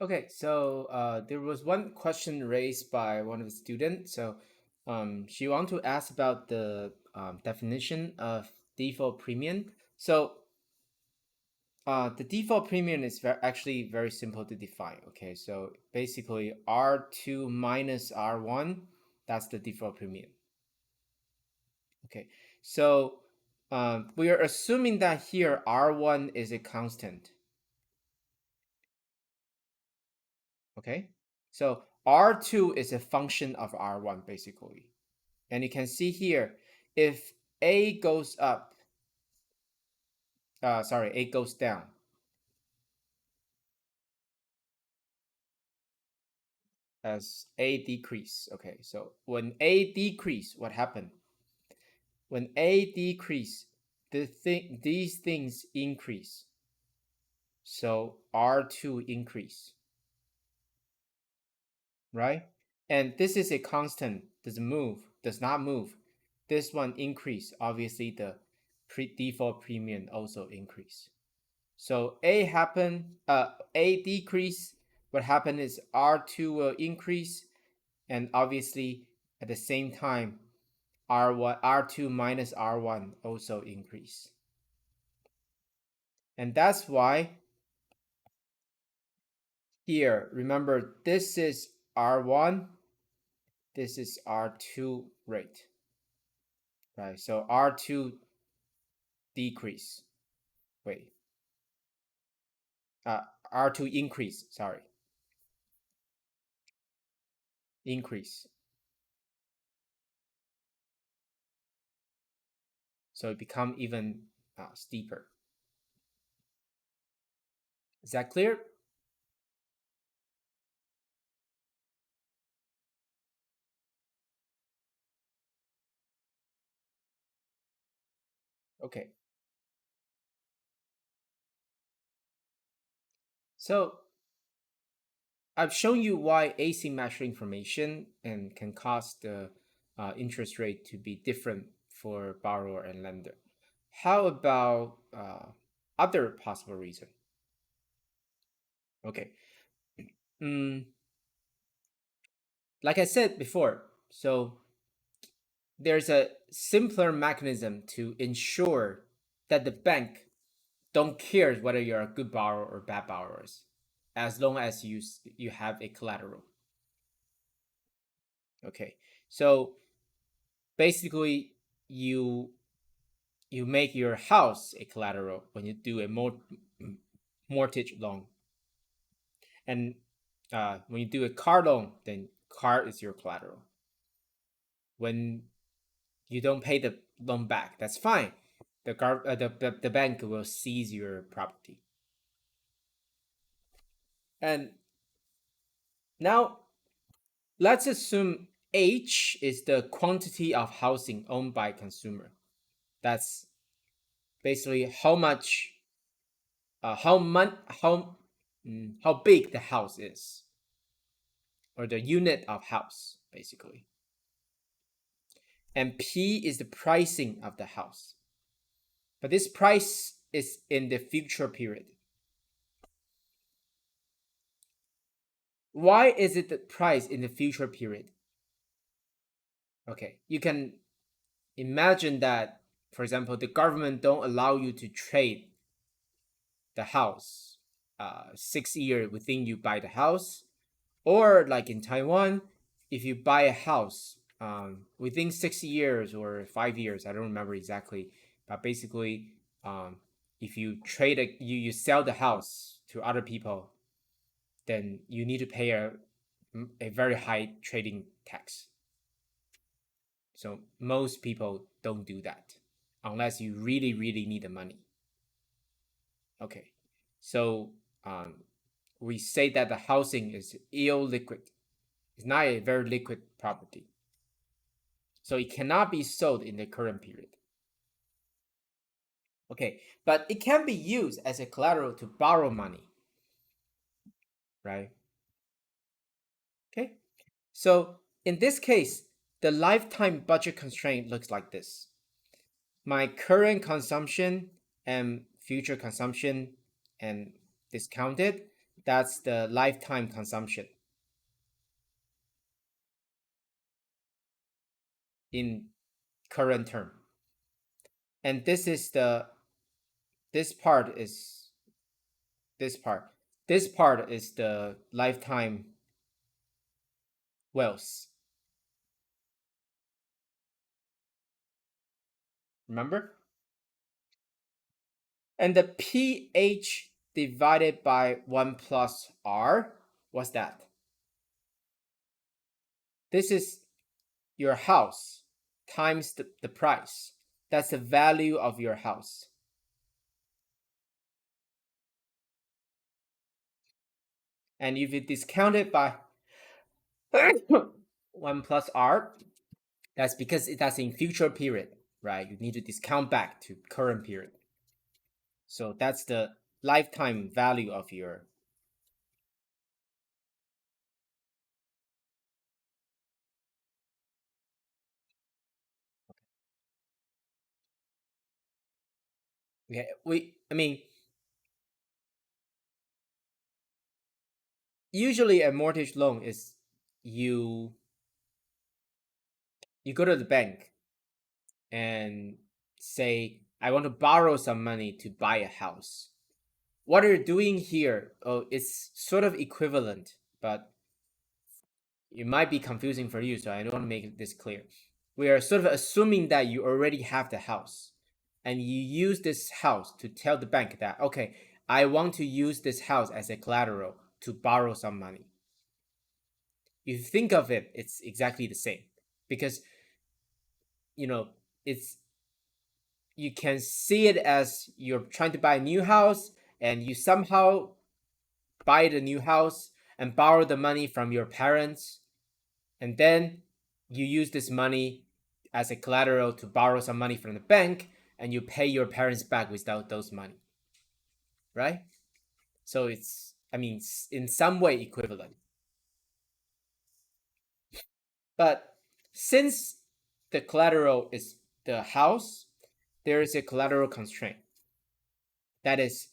Okay, so there was one question raised by one of the students. So she wanted to ask about the definition of default premium. So the default premium is actually very simple to define. Okay, so basically R2 minus R1, that's the default premium. Okay, so we are assuming that here R1 is a constant. Okay, so R2 is a function of R1 basically. And you can see here, if A goes up, A goes down, as A decrease. Okay, so when A decrease, what happened? When A decrease, these things increase. So R2 increase, right? And this is a constant, does not move. This one increase, obviously the default premium also increase. So A decrease. What happened is R2 will increase, and obviously at the same time, R2 minus R1 also increase. And that's why here, remember, this is R1, this is R2 rate, right? So R2 decrease, wait, R2 increase, sorry, increase. So it become even steeper. Is that clear? Okay. So I've shown you why asymmetric information and can cause the interest rate to be different for borrower and lender. How about other possible reason? Okay. Mm, like I said before, so there's a simpler mechanism to ensure that the bank don't care whether you're a good borrower or bad borrowers, as long as you have a collateral. Okay, so basically you you make your house a collateral when you do a mortgage loan, and when you do a car loan, then car is your collateral. When you don't pay the loan back, that's fine. The bank will seize your property. And now let's assume H is the quantity of housing owned by consumer. That's basically how much, how big the house is, or the unit of house, basically. And P is the pricing of the house. But this price is in the future period. Why is it the price in the future period? Okay, you can imagine that, for example, the government don't allow you to trade the house 6 years within you buy the house, or like in Taiwan, if you buy a house within 6 years or 5 years, I don't remember exactly, but basically, if you you sell the house to other people, then you need to pay a very high trading tax. So most people don't do that unless you really, really need the money. Okay, so we say that the housing is illiquid. It's not a very liquid property. So it cannot be sold in the current period. Okay, but it can be used as a collateral to borrow money, right? Okay, so in this case, the lifetime budget constraint looks like this. My current consumption and future consumption and discounted That's the lifetime consumption in current term. And this is the this part is this part. This part is the lifetime wealth. Remember? And the pH divided by 1 plus R, what's that? This is your house times the price. That's the value of your house. And if you discount it by 1 plus R, that's because that's in future period, right? You need to discount back to current period. So that's the lifetime value of your. Okay, I mean, usually a mortgage loan is you you go to the bank and say, I want to borrow some money to buy a house. What you're doing here, oh, it's sort of equivalent, but it might be confusing for you, so I don't want to make this clear. We are sort of assuming that you already have the house, and you use this house to tell the bank that, okay, I want to use this house as a collateral to borrow some money. If you think of it, it's exactly the same because you know it's you can see it as you're trying to buy a new house and you somehow buy the new house and borrow the money from your parents, and then you use this money as a collateral to borrow some money from the bank, and you pay your parents back without those money, right? So it's, I mean, in some way equivalent. But since the collateral is the house, there is a collateral constraint. That is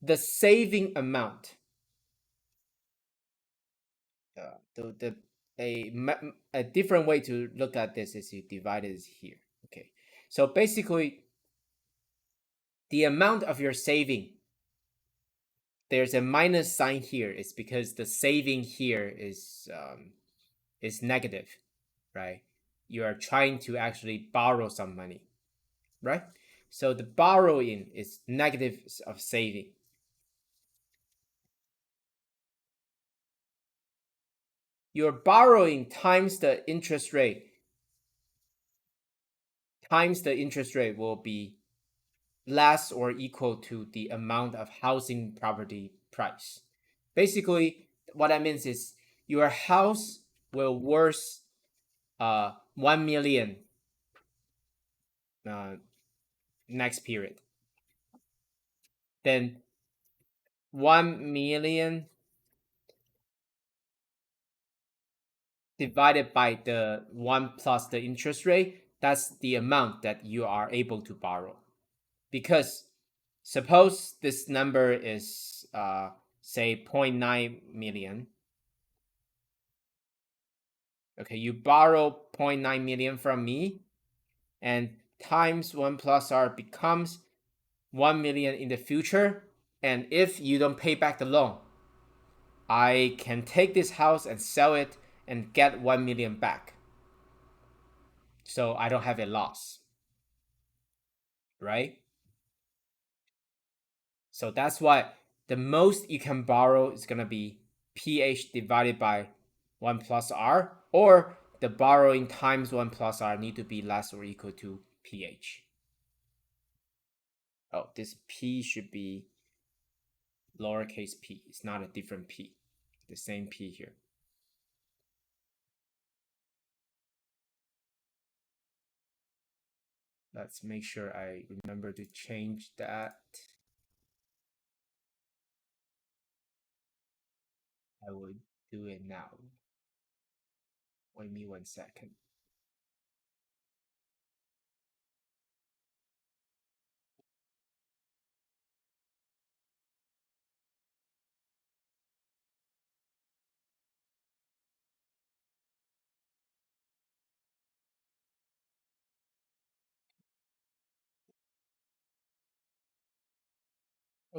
the saving amount. The a different way to look at this is you divide it here. Okay, so basically, the amount of your saving, there's a minus sign here. It's because the saving here is negative, right? You are trying to actually borrow some money, right? So the borrowing is negative of saving. Your borrowing times the interest rate will be less or equal to the amount of housing property price. Basically, what that means is your house will worth 1 million uh, next period. Then 1 million divided by the 1 plus the interest rate, that's the amount that you are able to borrow. Because suppose this number is say 0.9 million. Okay, you borrow 0.9 million from me, and times 1 plus R becomes 1 million in the future. And if you don't pay back the loan, I can take this house and sell it and get 1 million back. So I don't have a loss, right? So that's why the most you can borrow is going to be pH divided by 1 plus R, or the borrowing times 1 plus R need to be less or equal to pH. Oh, this P should be lowercase p. It's not a different P. The same P here. Let's make sure I remember to change that. I will do it now. Wait me 1 second.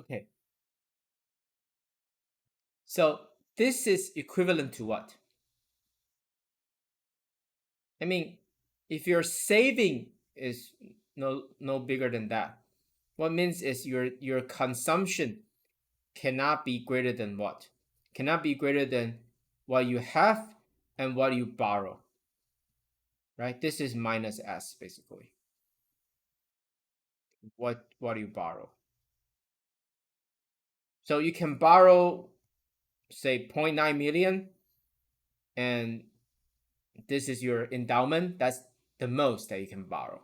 Okay. So this is equivalent to what? I mean, if your saving is no bigger than that, what means is your consumption cannot be greater than what? Cannot be greater than what you have and what you borrow, right? This is minus S basically. What do you borrow? So you can borrow say 0.9 million, and this is your endowment. That's the most that you can borrow.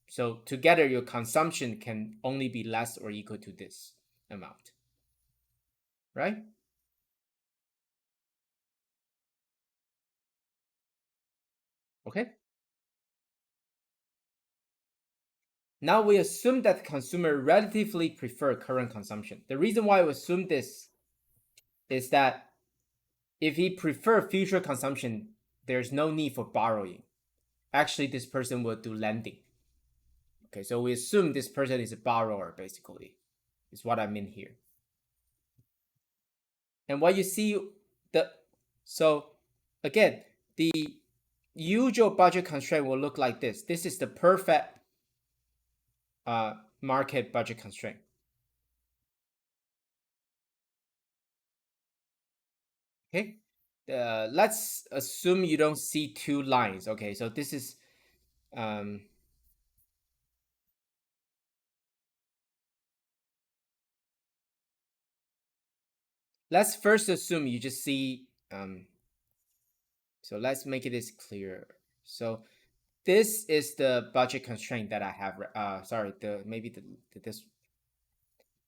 So together your consumption can only be less or equal to this amount, right? Okay. Now we assume that consumer relatively prefer current consumption. The reason why we assume this is that if he prefer future consumption, there's no need for borrowing. Actually, this person will do lending. Okay, so we assume this person is a borrower, basically, is what I mean here. And what you see, the so again, the usual budget constraint will look like this. This is the perfect market budget constraint. Okay, let's assume you don't see two lines. Okay, so this is um, let's first assume you just see so let's make this clear. So this is the budget constraint that I have. Sorry, maybe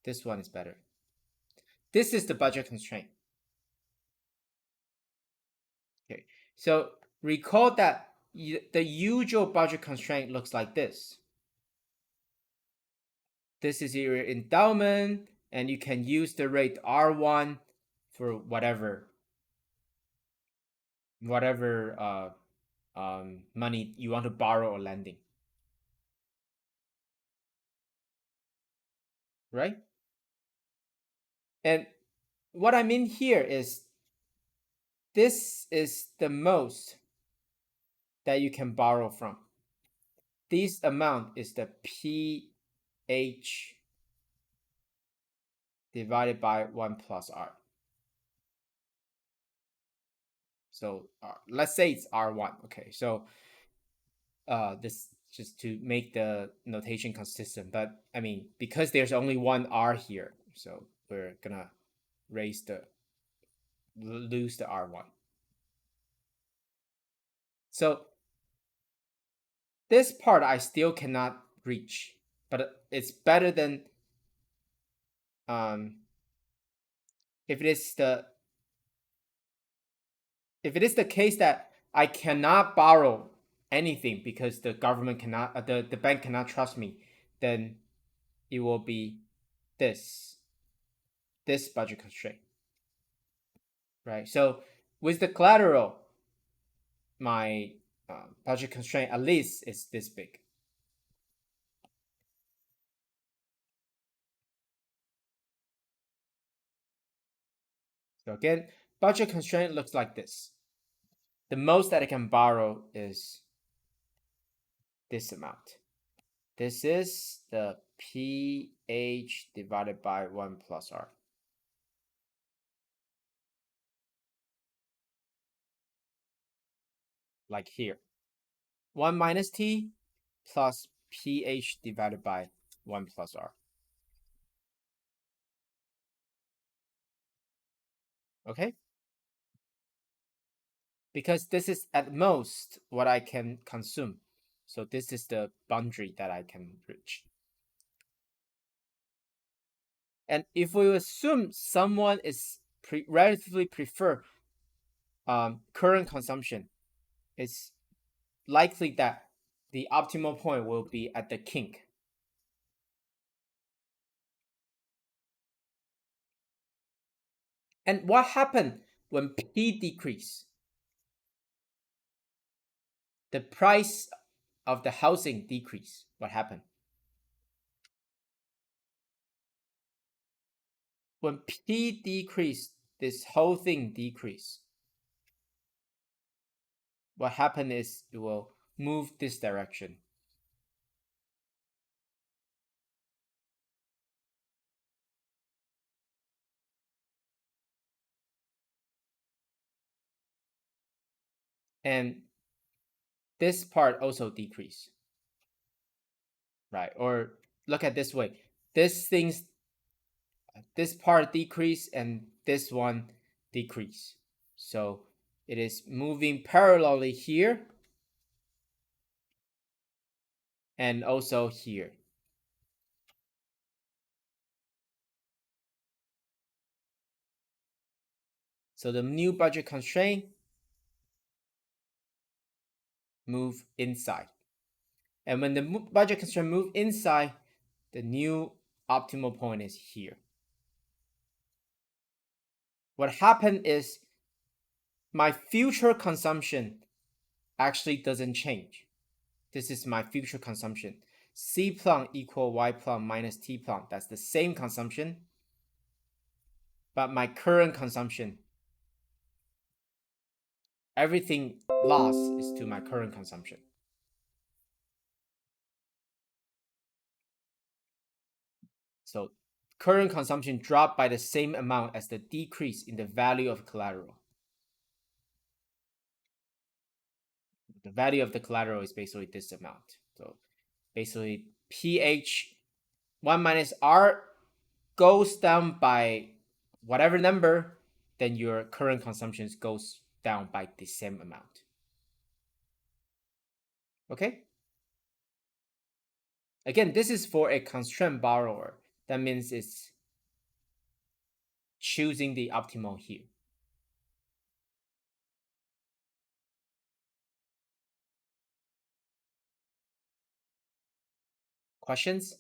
this one is better. This is the budget constraint. Okay, so recall that the usual budget constraint looks like this. This is your endowment, and you can use the rate R1 for whatever money you want to borrow or lending, right? And what I mean here is this is the most that you can borrow from. This amount is the PH divided by 1 plus R. So let's say it's R1. Okay, so this just to make the notation consistent. But I mean, because there's only one R here, so we're gonna lose the R1. So this part I still cannot reach, but it's better than um, if it is the case that I cannot borrow anything because the government cannot, the bank cannot trust me, then it will be this budget constraint, right? So with the collateral, my budget constraint at least is this big. So again, budget constraint looks like this. The most that I can borrow is this amount. This is the PH divided by 1 plus R. Like here. 1 minus T plus PH divided by 1 plus R. Okay? Because this is at most what I can consume. So this is the boundary that I can reach. And if we assume someone is relatively prefer current consumption, it's likely that the optimal point will be at the kink. And what happened when P decrease? The price of the housing decrease. What happened? When P decrease, this whole thing decrease. What happened is it will move this direction. And this part also decrease, right? Or look at this way. This part decrease and this one decrease. So it is moving parallelly here and also here. So the new budget constraint move inside. And when the budget constraint move inside, the new optimal point is here. What happened is my future consumption actually doesn't change. This is my future consumption. C plum equal Y plum minus T plum. That's the same consumption. But my current consumption, everything lost is to my current consumption. So current consumption dropped by the same amount as the decrease in the value of collateral. The value of the collateral is basically this amount. So basically pH 1 minus R goes down by whatever number, then your current consumption goes down by the same amount. Okay? Again, this is for a constrained borrower. That means it's choosing the optimal here. Questions?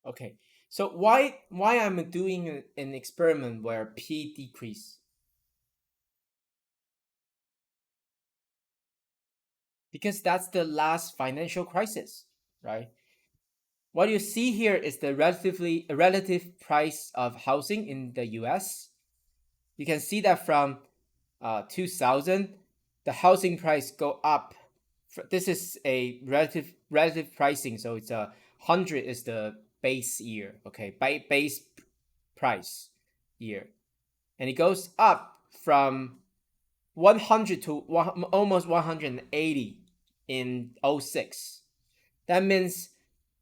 Okay. So why I'm doing an experiment where P decrease? Because that's the last financial crisis, right? What you see here is the relative price of housing in the US. You can see that from 2000, the housing price go up. This is a relative pricing, so it's 100 is the base year, okay, base price year, and it goes up from 100 to almost 180 in '06. That means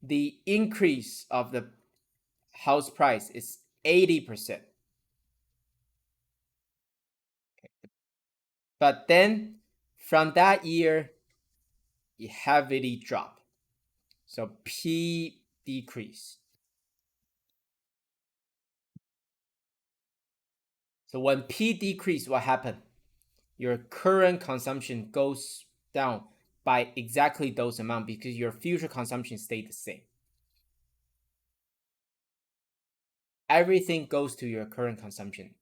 the increase of the house price is 80%. But then from that year, it heavily dropped. So P decrease. So when P decrease, what happened? Your current consumption goes down by exactly those amount because your future consumption stayed the same. Everything goes to your current consumption.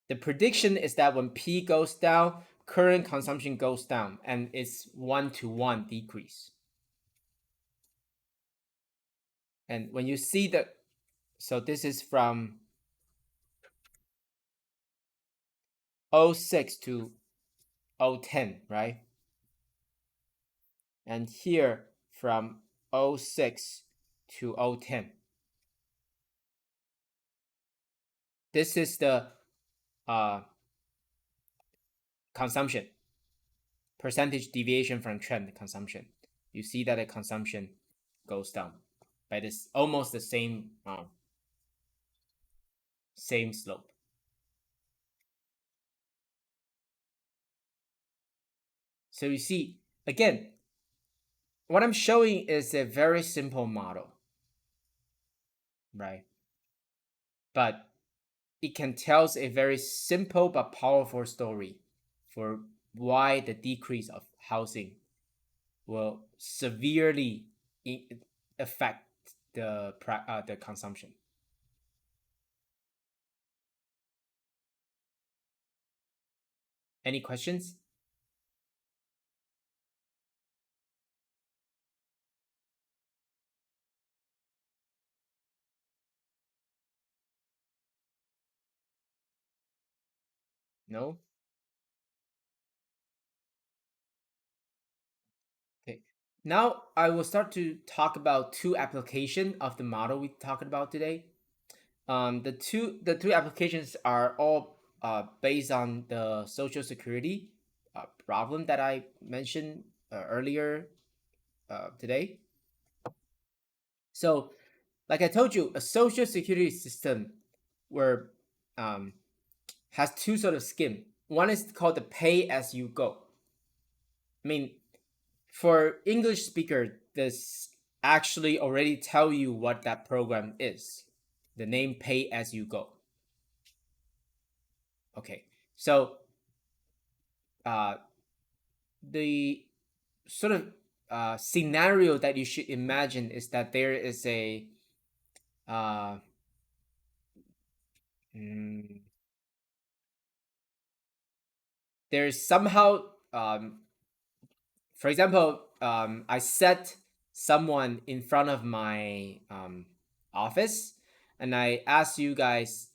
The prediction is that when P goes down, current consumption goes down, and it's 1-to-1 decrease. And when you see the, so this is from '06 to '10, right? And here from '06 to '10. This is the consumption percentage deviation from trend consumption. You see that the consumption goes down by this almost the same slope. So you see, again, what I'm showing is a very simple model, right? But it can tell a very simple but powerful story for why the decrease of housing will severely affect the consumption. Any questions? No? Okay. Now I will start to talk about two applications of the model we talked about today. The two applications are all based on the Social Security problem that I mentioned earlier today. So, like I told you, a Social Security system where um, has two sort of scheme. One is called the pay as you go. I mean, for English speaker, this actually already tell you what that program is. The name pay as you go. Okay, so uh, the sort of scenario that you should imagine is that there is a uh, mm, there's somehow for example, I set someone in front of my office, and I ask you guys,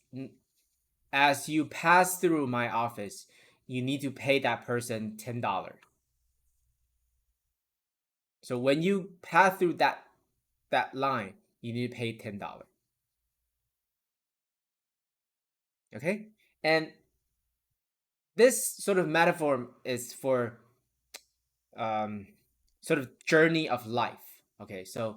as you pass through my office, you need to pay that person $10. So when you pass through that line, you need to pay $10. Okay, and this sort of metaphor is for um, sort of journey of life. Okay, so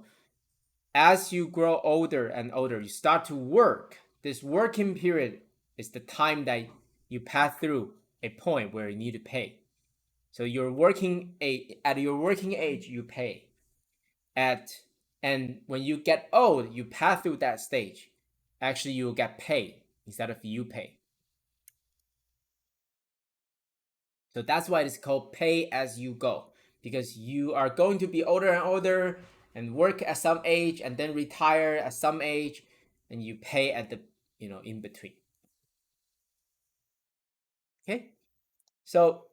as you grow older and older, you start to work. This working period is the time that you pass through a point where you need to pay. So at your working age, you pay. At and when you get old, you pass through that stage. Actually, you will get paid instead of you pay. So that's why it's called pay as you go, because you are going to be older and older and work at some age and then retire at some age, and you pay at the in between. Okay, so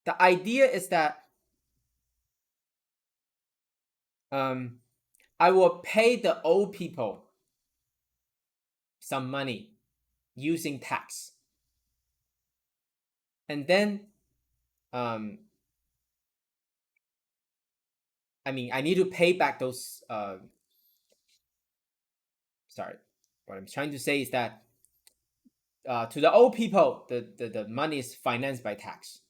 the idea is that um, I will pay the old people some money using tax, and then um, I need to pay back those. Sorry, what I'm trying to say is that to the old people, the money is financed by tax.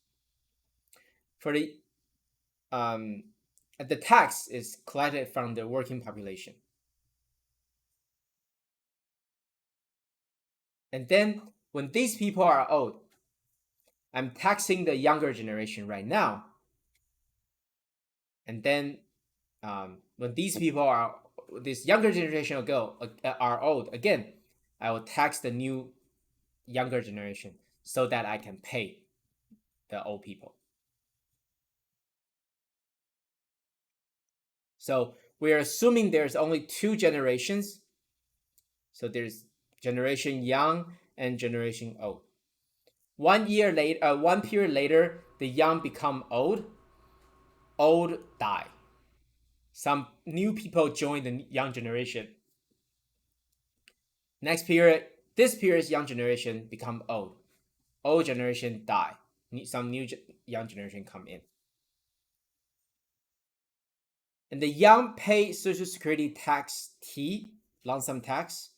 For um, the tax is collected from the working population, and then when these people are old, I'm taxing the younger generation right now, and then when these people are this younger generation are old again, I will tax the new younger generation so that I can pay the old people. So we're assuming there's only two generations. So there's generation young and generation old. 1 year later, 1 period later, the young become old. Old die. Some new people join the young generation. Next period, this period's young generation become old. Old generation die. Some new young generation come in. And the young pay Social Security tax T, lump sum tax,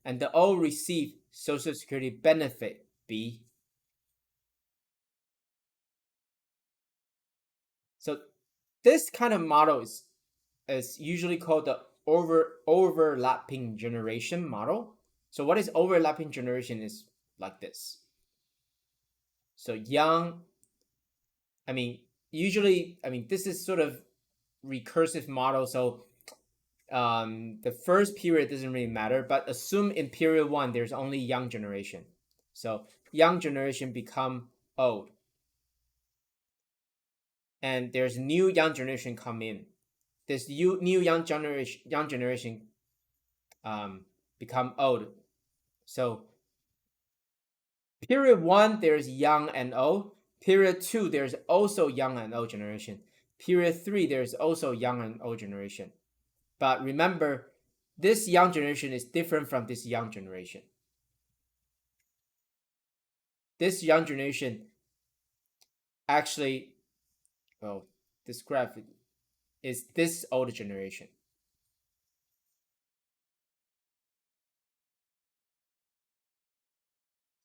and the old receive Social Security benefit B. So this kind of model is usually called the overlapping generation model. So what is overlapping generation is like this. So young, usually, this is sort of recursive model. So the first period doesn't really matter, but assume in period one there's only young generation. So young generation become old, and there's new young generation come in. This new young generation become old. So Period 1, there's young and old. Period 2, there's also young and old generation. Period 3, there's also young and old generation. But remember, this young generation is different from this young generation. This young generation actually, well, this graph is this older generation.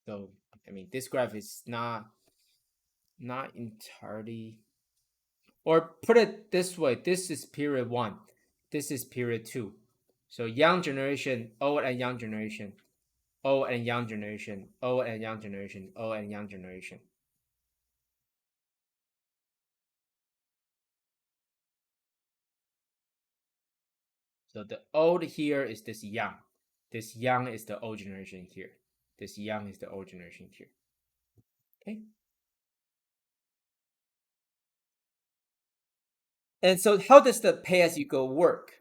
So, I mean, this graph is not entirely, or put it this way, this is period 1, this is period 2. So young generation, old and young generation, old and young generation, old and young generation, old and young generation. So the old here is this young. This young is the old generation here. This young is the old generation here. Okay. And so how does the pay-as-you-go work?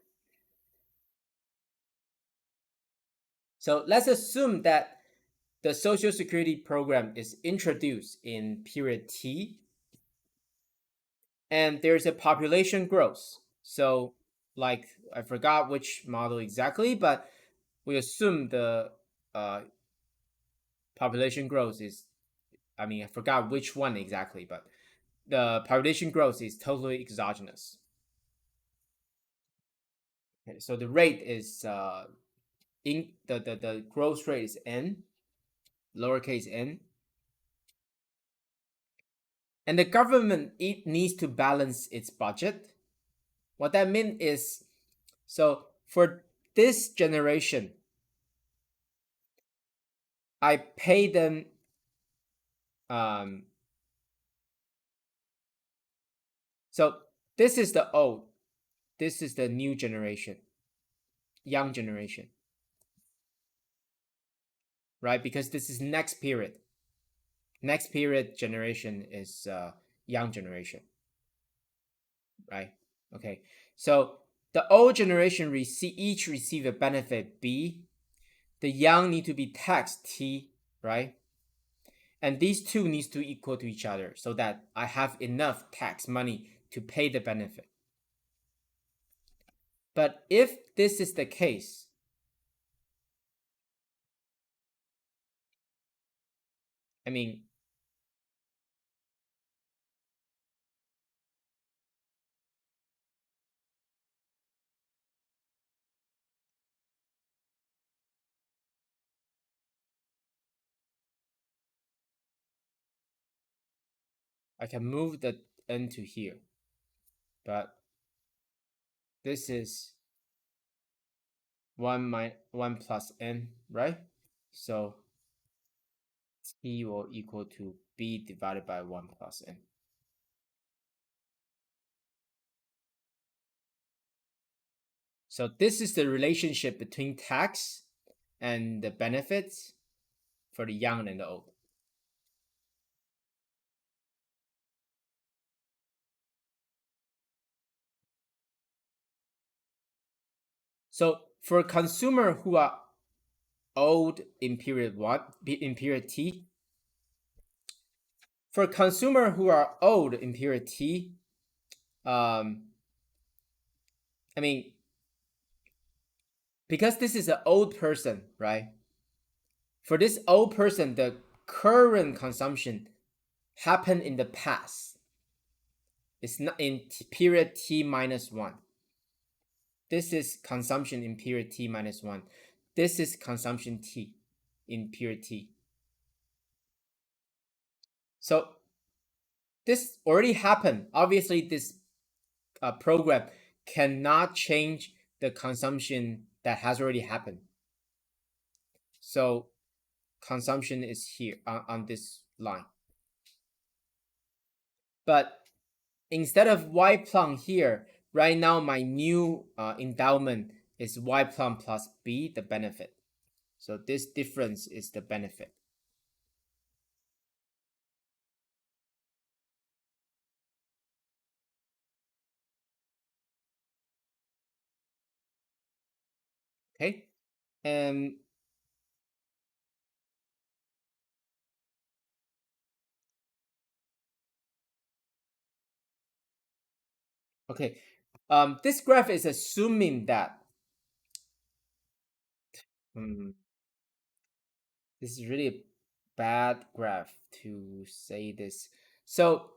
So let's assume that the Social Security program is introduced in period T, and there's a population growth. So, like, I forgot which model exactly, but we assume the uh, population growth is, I mean, I forgot which one exactly, but the population growth is totally exogenous. Okay, so the rate is in the growth rate is n, lowercase n, and the government, it needs to balance its budget. What that means is, so for this generation, I pay them um so this is the old, this is the new generation, young generation, right? Because this is next period. Next period generation is young generation, right? Okay. So the old generation each receive a benefit B. The young need to be taxed T, right? And these two needs to equal to each other so that I have enough tax money to pay the benefit. But if this is the case, I mean, I can move the n to here, but this is 1 plus n, right? So t will equal to b divided by 1 plus n. So this is the relationship between tax and the benefits for the young and the old. So for consumer who are old in period 1, in period T, for consumer who are old in period T, I mean, because this is an old person, right? For this old person, the current consumption happened in the past. It's not in period T minus 1. This is consumption in period T minus 1. This is consumption T in period T. So this already happened. Obviously, this program cannot change the consumption that has already happened. So consumption is here on this line. But instead of y plum here, right now my new endowment is y plum plus b, the benefit. So this difference is the benefit. Okay, and Okay. This graph is assuming that hmm, this is really a bad graph to say this. So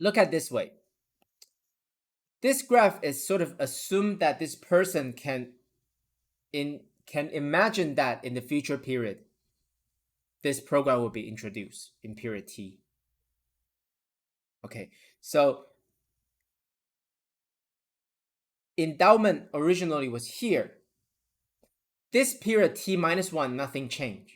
look at this way. This graph is sort of assumed that this person can imagine that in the future period, this program will be introduced in period T. Okay, so endowment originally was here. This period T minus 1, nothing changed.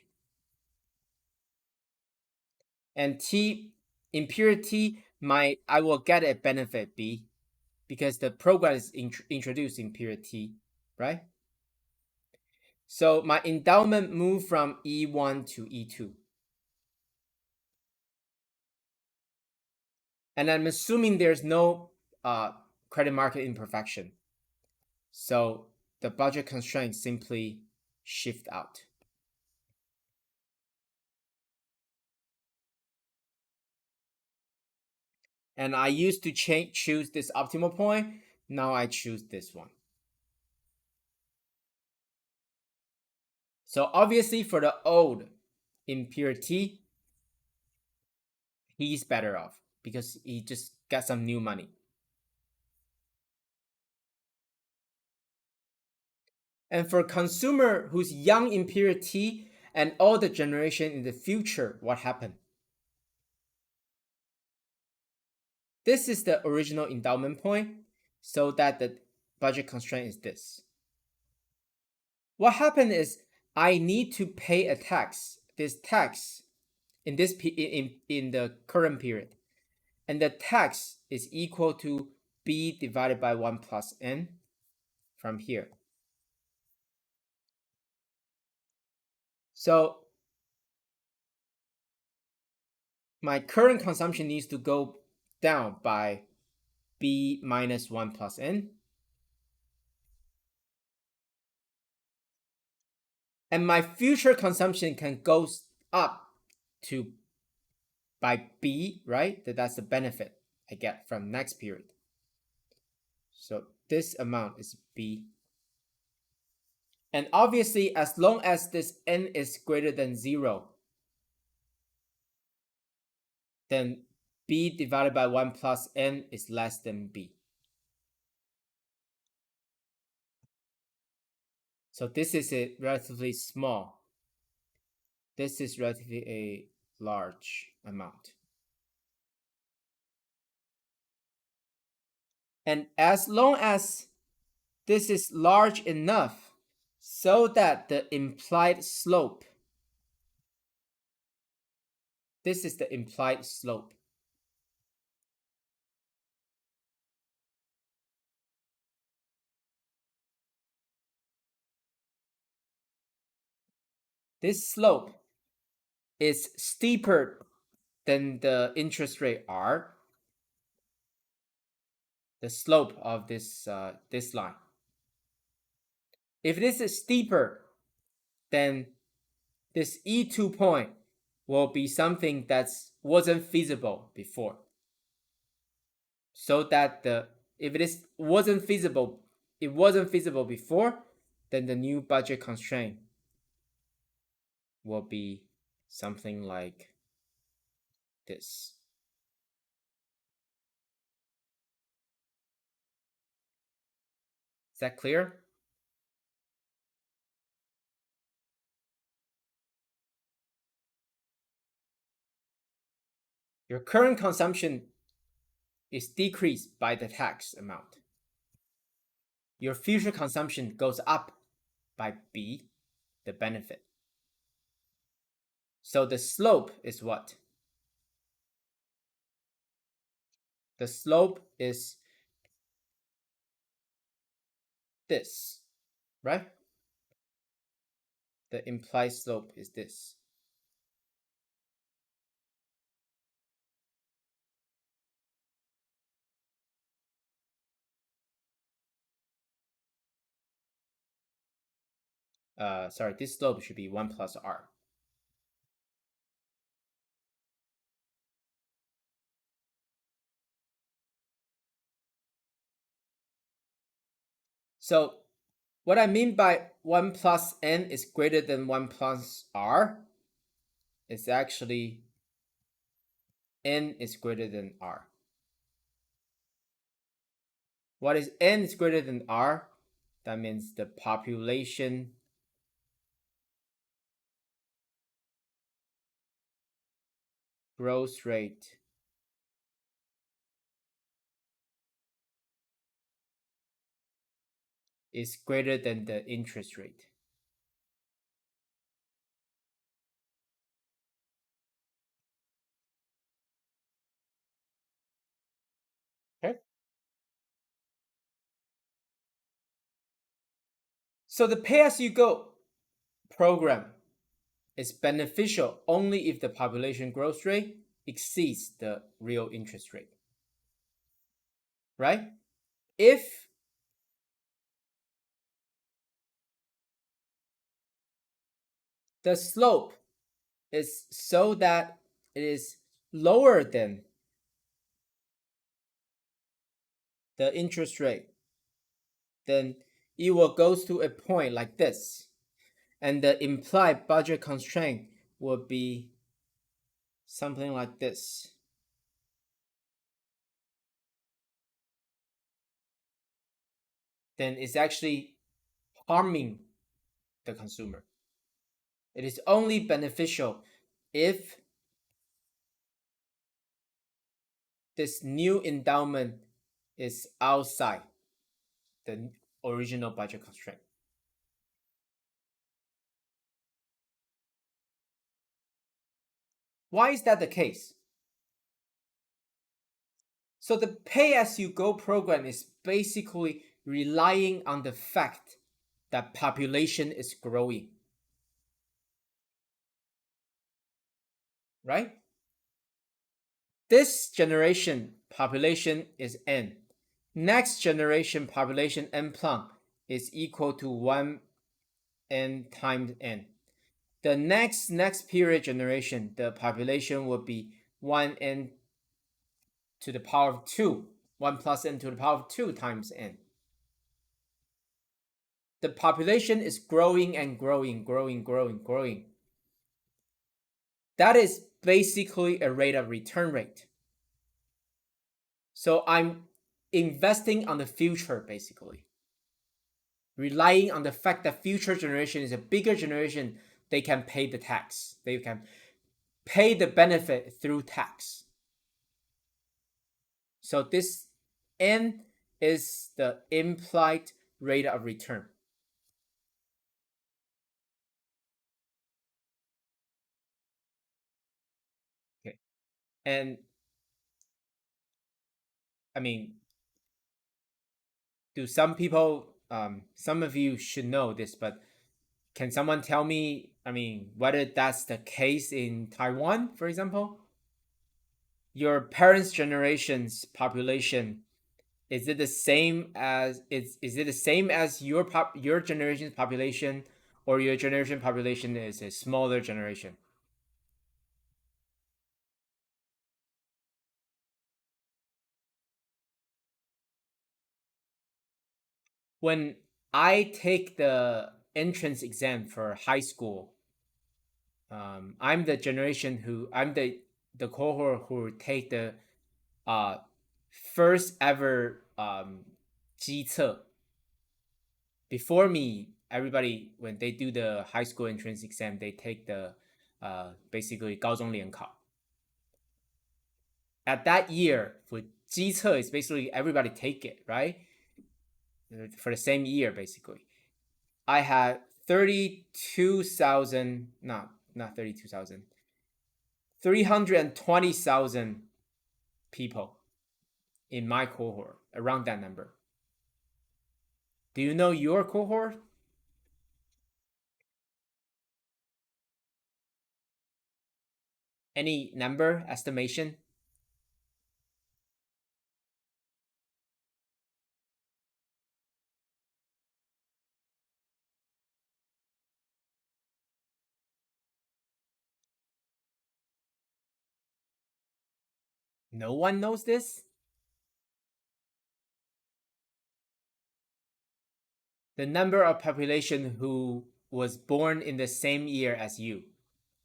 And T in period T, I will get a benefit B because the program is introduced in period T, right? So my endowment moved from E1 to E2. And I'm assuming there's no credit market imperfection. So the budget constraints simply shift out. And I used to choose this optimal point. Now I choose this one. So obviously for the old impurity, he's better off because he just got some new money. And for consumer who's young impurity and all the generation in the future, what happened? This is the original endowment point, so that the budget constraint is this. What happened is I need to pay a tax, this tax in this in the current period, and the tax is equal to b divided by 1 plus n from here. So my current consumption needs to go down by b minus 1 plus n. And my future consumption can go up to by b, right? That's the benefit I get from next period. So this amount is b. And obviously, as long as this n is greater than 0, then b divided by 1 plus n is less than b. So this is a relatively small. This is relatively a large amount. And as long as this is large enough so that the implied slope, this is the implied slope. This slope is steeper than the interest rate R, the slope of this line. If this is steeper, then this E2 point will be something that wasn't feasible before. So that if it wasn't feasible before, then the new budget constraint will be something like this. Is that clear? Your current consumption is decreased by the tax amount. Your future consumption goes up by B, the benefit. So the slope is what? The slope is this, right? The implied slope is this. Sorry, this slope should be 1 plus R. So what I mean by 1 plus n is greater than 1 plus r is actually n is greater than r. What is n is greater than r? That means the population growth rate is greater than the interest rate. Okay. So the pay-as-you-go program is beneficial only if the population growth rate exceeds the real interest rate, right? If the slope is so that it is lower than the interest rate, then it will go to a point like this, and the implied budget constraint will be something like this. Then it's actually harming the consumer. It is only beneficial if this new endowment is outside the original budget constraint. Why is that the case? So the pay-as-you-go program is basically relying on the fact that population is growing, right? This generation population is n. Next generation population n plum is equal to 1 n times n. The next period generation, the population will be 1 n to the power of 2, 1 plus n to the power of 2 times n. The population is growing and growing. That is basically a rate of return rate. So I'm investing on the future, basically. Relying on the fact that future generation is a bigger generation, they can pay the tax. They can pay the benefit through tax. So this n is the implied rate of return. Okay. And I mean, do some people, some of you should know this, but can someone tell me, I mean, whether that's the case in Taiwan, for example? Your parents' generation's population, is it the same as your generation's population, or your generation population is a smaller generation? When I take the entrance exam for high school, I'm the generation who I'm the cohort who take the uh first ever 机测. Before me, everybody when they do the high school entrance exam, they take the basically 高中联考. At that year, for 机测, it's basically everybody take it, right? For the same year, basically. I had 32,000, not 32,000, 320,000 people in my cohort, around that number. Do you know your cohort? Any number estimation? No one knows this? the number of population who was born in the same year as you.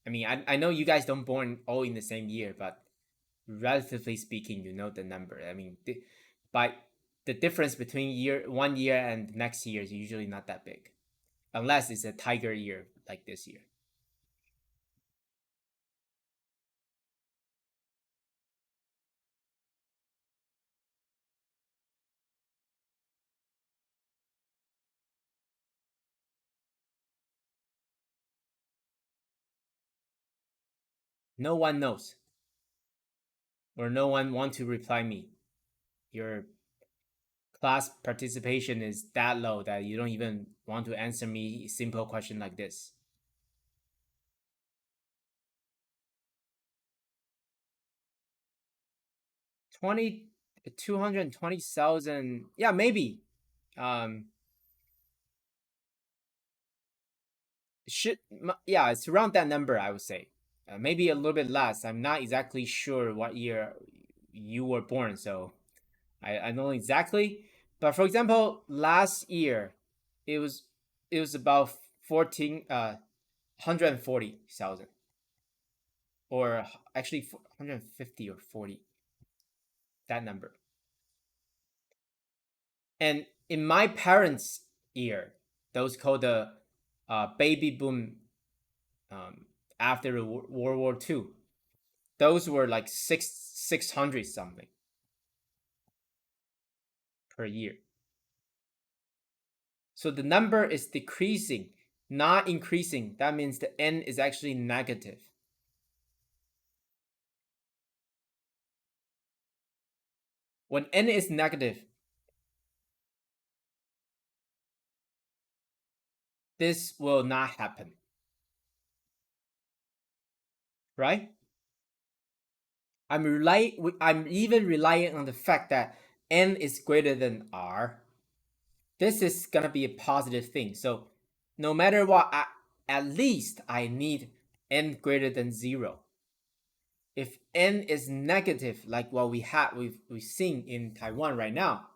I mean, I know you guys don't born all in the same year, but relatively speaking, you know the number. I mean, by the difference between 1 year and next year is usually not that big, unless it's a tiger year like this year. No one knows, or no one want to reply me. Your class participation is that low that you don't even want to answer me a simple question like this. 20 220,000. Yeah, maybe. Um, should yeah, it's around that number. I would say, maybe a little bit less. I'm not exactly sure what year you were born, so I don't know exactly. But for example, last year, it was it was about 140,000, or actually 150 or 40, that number. And in my parents' year, those called the baby boom, after World War II, those were like 600 something per year. So the number is decreasing, not increasing. That means the n is actually negative. When n is negative, this will not happen, right? I'm even relying on the fact that n is greater than r. This is gonna be a positive thing. So no matter what, at least I need n greater than 0. If n is negative, like what we've seen in Taiwan right now,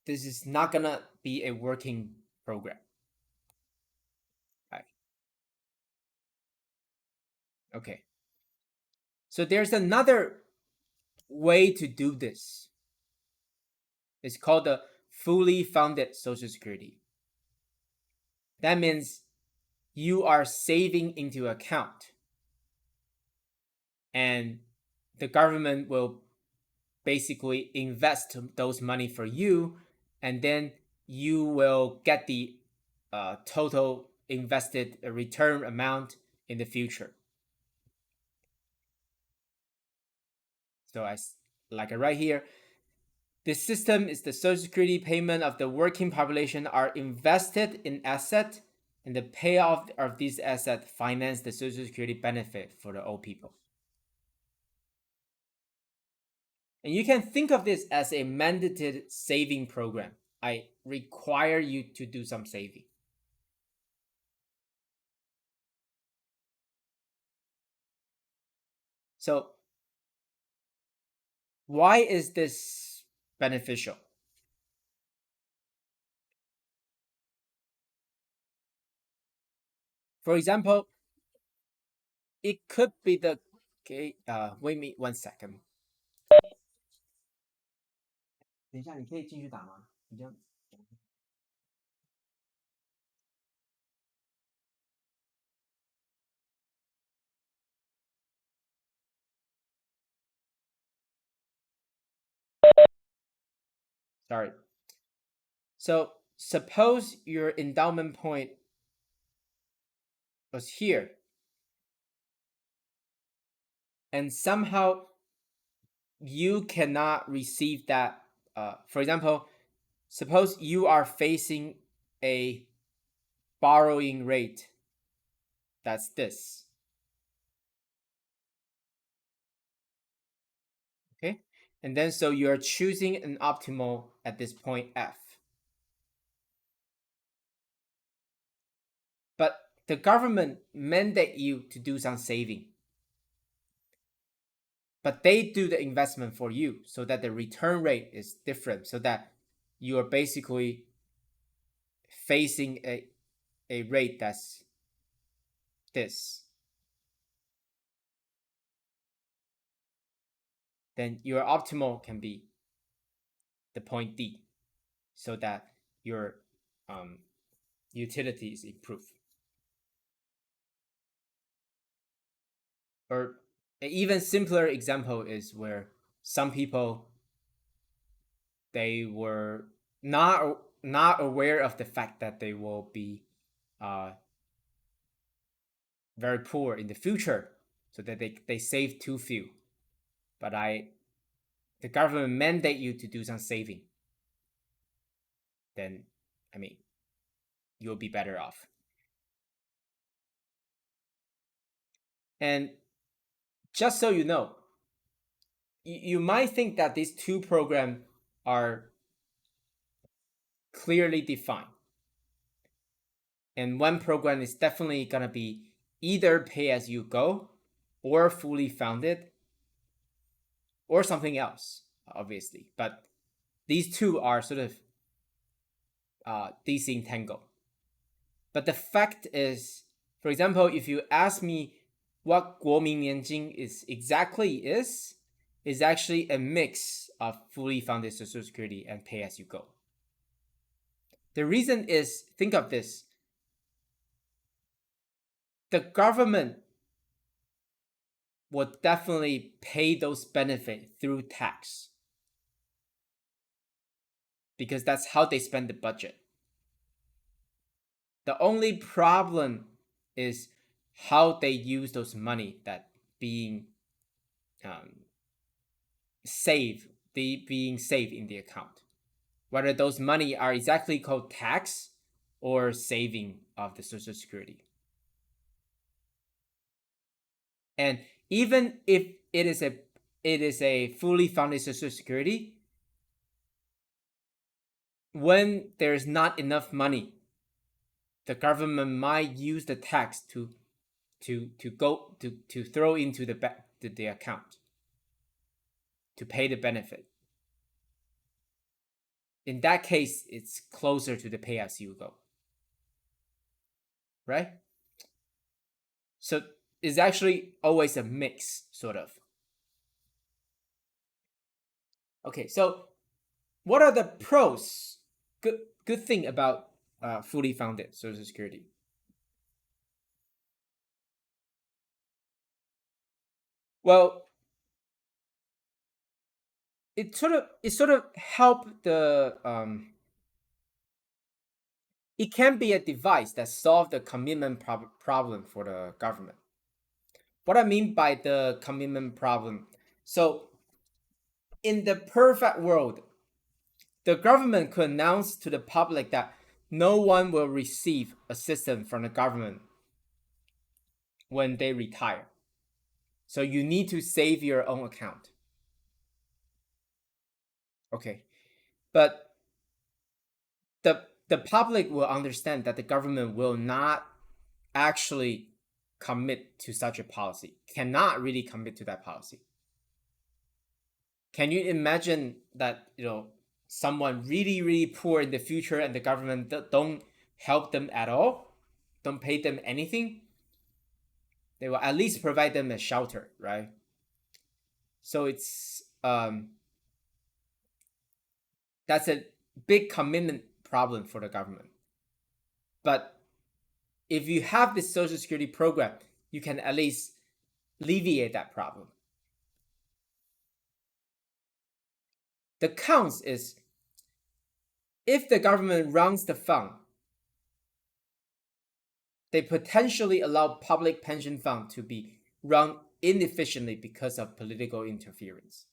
this is not gonna be a working program. Right. Okay. So there's another way to do this. It's called the fully funded Social Security. That means you are saving into account, and the government will basically invest those money for you, and then you will get the total invested return amount in the future. So I like it right here. The system is the Social Security payment of the working population are invested in asset, and the payoff of these assets finance the Social Security benefit for the old people. And you can think of this as a mandated saving program. I require you to do some saving. So why is this beneficial? For example, it could be the okay. Wait me 1 second. 等一下，你可以继续打吗？你这样 sorry. So suppose your endowment point was here, and somehow you cannot receive that. For example, suppose you are facing a borrowing rate that's this. Okay, and then so you're choosing an optimal at this point F. But the government mandate you to do some saving. But they do the investment for you so that the return rate is different, so that you are basically facing a rate that's this, then your optimal can be the point D, so that your um, utilities improve. Or an even simpler example is where some people, they were not aware of the fact that they will be uh, very poor in the future, so that they save too few. But the government mandate you to do some saving, then I mean you'll be better off. And just so you know, you might think that these two programs are clearly defined, and one program is definitely gonna be either pay as you go, or fully funded, or something else, obviously. But these two are sort of disentangled. But the fact is, for example, if you ask me what 国民年金 is actually a mix of fully funded Social Security and pay as you go. The reason is, think of this: the government will definitely pay those benefits through tax, because that's how they spend the budget. The only problem is how they use those money that being saved, being saved in the account. Whether those money are exactly called tax or saving of the Social Security. And even if it is a fully funded Social Security, when there's not enough money, the government might use the tax to throw into the account to pay the benefit. In that case, it's closer to the pay as you go, right? So it's actually always a mix, sort of. Okay, so what are the pros? Good thing about fully funded Social Security. Well, it sort of help the it can be a device that solve the commitment problem for the government. What I mean by the commitment problem, so in the perfect world, the government could announce to the public that no one will receive assistance from the government when they retire. So you need to save your own account. Okay. But the public will understand that the government will not actually commit to such a policy, cannot really commit to that policy. Can you imagine that, someone really poor in the future and the government don't help them at all, don't pay them anything? They will at least provide them a shelter, right? So it's that's a big commitment problem for the government. But if you have this Social Security program, you can at least alleviate that problem. The cons is, if the government runs the fund, they potentially allow public pension fund to be run inefficiently because of political interference.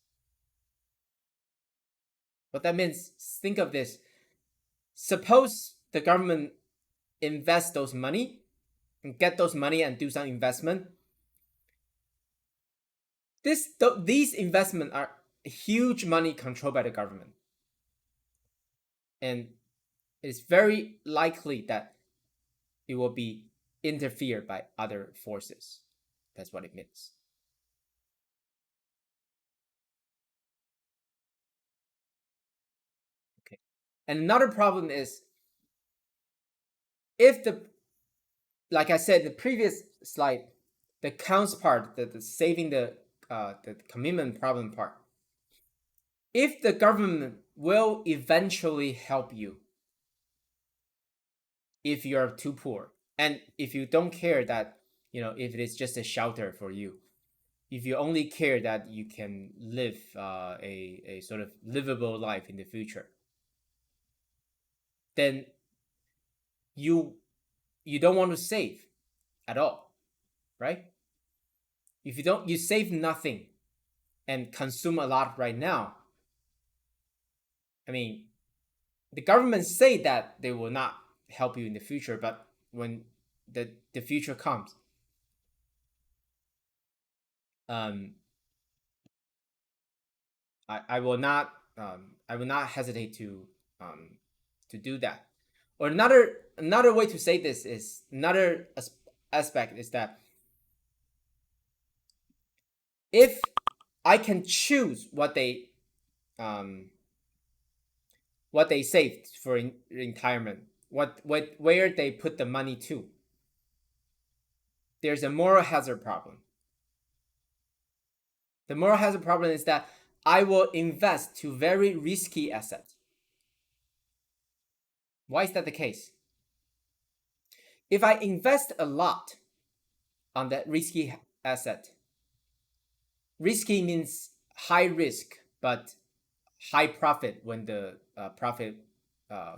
What that means, think of this. Suppose the government invest those money and get those money and do some investment. These investments are huge money controlled by the government. And it's very likely that it will be interfered by other forces. That's what it means. Okay. And another problem is, if the, like I said, the previous slide, the counts part, the saving the commitment problem part, if the government will eventually help you if you're too poor, and if you don't care that, if it is just a shelter for you, if you only care that you can live a sort of livable life in the future, then you you don't want to save at all, right? If you save nothing and consume a lot right now, I mean, the government say that they will not help you in the future, but when the future comes, um, I will not hesitate to do that. Or another way to say this is, another aspect is that if I can choose um, what they saved for retirement, what where they put the money to, there's a moral hazard problem. The moral hazard problem is that I will invest to very risky assets. Why is that the case? If I invest a lot on that risky asset, risky means high risk but high profit when the profit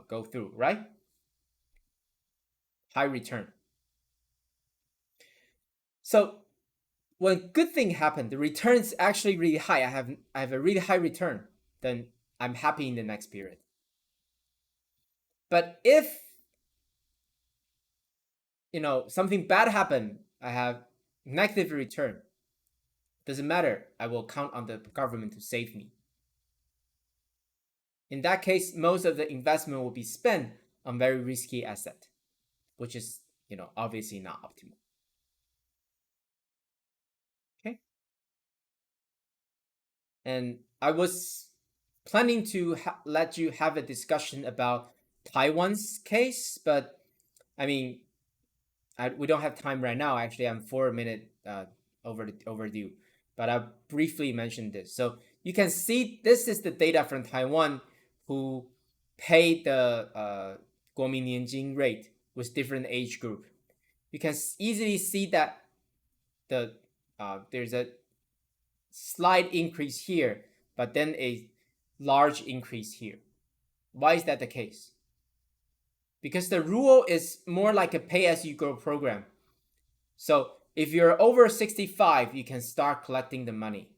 go through, right? High return. So when good thing happen, the return is actually really high. I have a really high return. Then I'm happy in the next period. But if something bad happen, I have negative return. Doesn't matter. I will count on the government to save me. In that case, most of the investment will be spent on very risky asset, which is obviously not optimal. Okay. And I was planning to let you have a discussion about Taiwan's case, but I mean, we don't have time right now. Actually, I'm 4 minutes overdue, but I'll briefly mention this. So you can see this is the data from Taiwan, who paid the 国民年金 rate with different age group. You can easily see that there's a slight increase here, but then a large increase here. Why is that the case? Because the rule is more like a pay-as-you-go program. So if you're over 65, you can start collecting the money.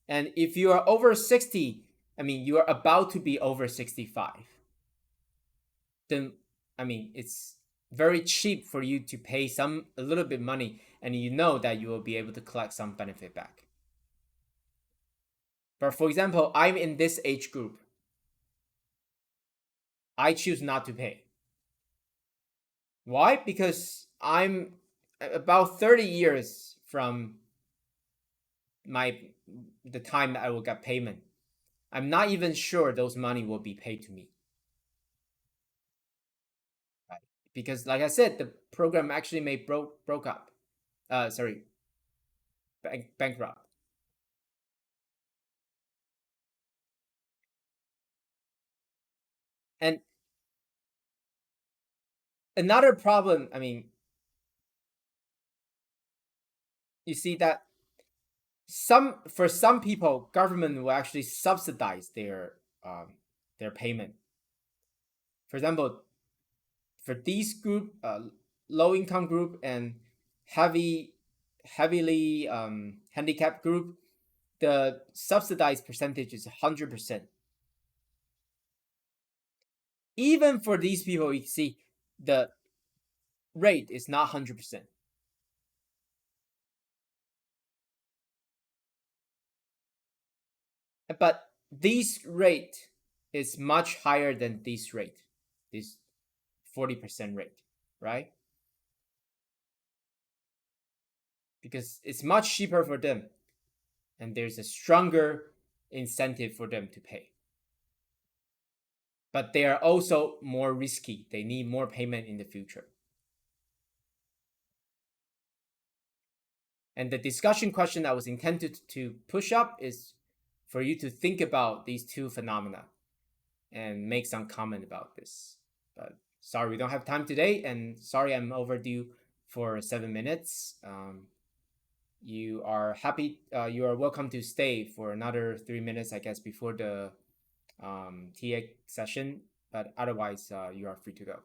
And if you are over 60, I mean, you are about to be over 65, then, I mean, it's very cheap for you to pay a little bit money, and you know that you will be able to collect some benefit back. But for example, I'm in this age group. I choose not to pay. Why? Because I'm about 30 years from the time that I will get payment. I'm not even sure those money will be paid to me. Right? Because like I said, the program actually may broke up. Sorry, bankrupt. And another problem, I mean, you see that for some people, government will actually subsidize their payment. For example, for these group, low income group and heavily handicapped group, the subsidized percentage is 100%. Even for these people, you see the rate is not 100%. But this rate is much higher than this rate, this 40% rate, right? Because it's much cheaper for them, and there's a stronger incentive for them to pay. but they are also more risky. They need more payment in the future. And the discussion question that was intended to push up is for you to think about these two phenomena and make some comment about this. But sorry, we don't have time today, and sorry I'm overdue for 7 minutes. You are happy. You are welcome to stay for another 3 minutes, I guess, before the TA session. But otherwise, you are free to go.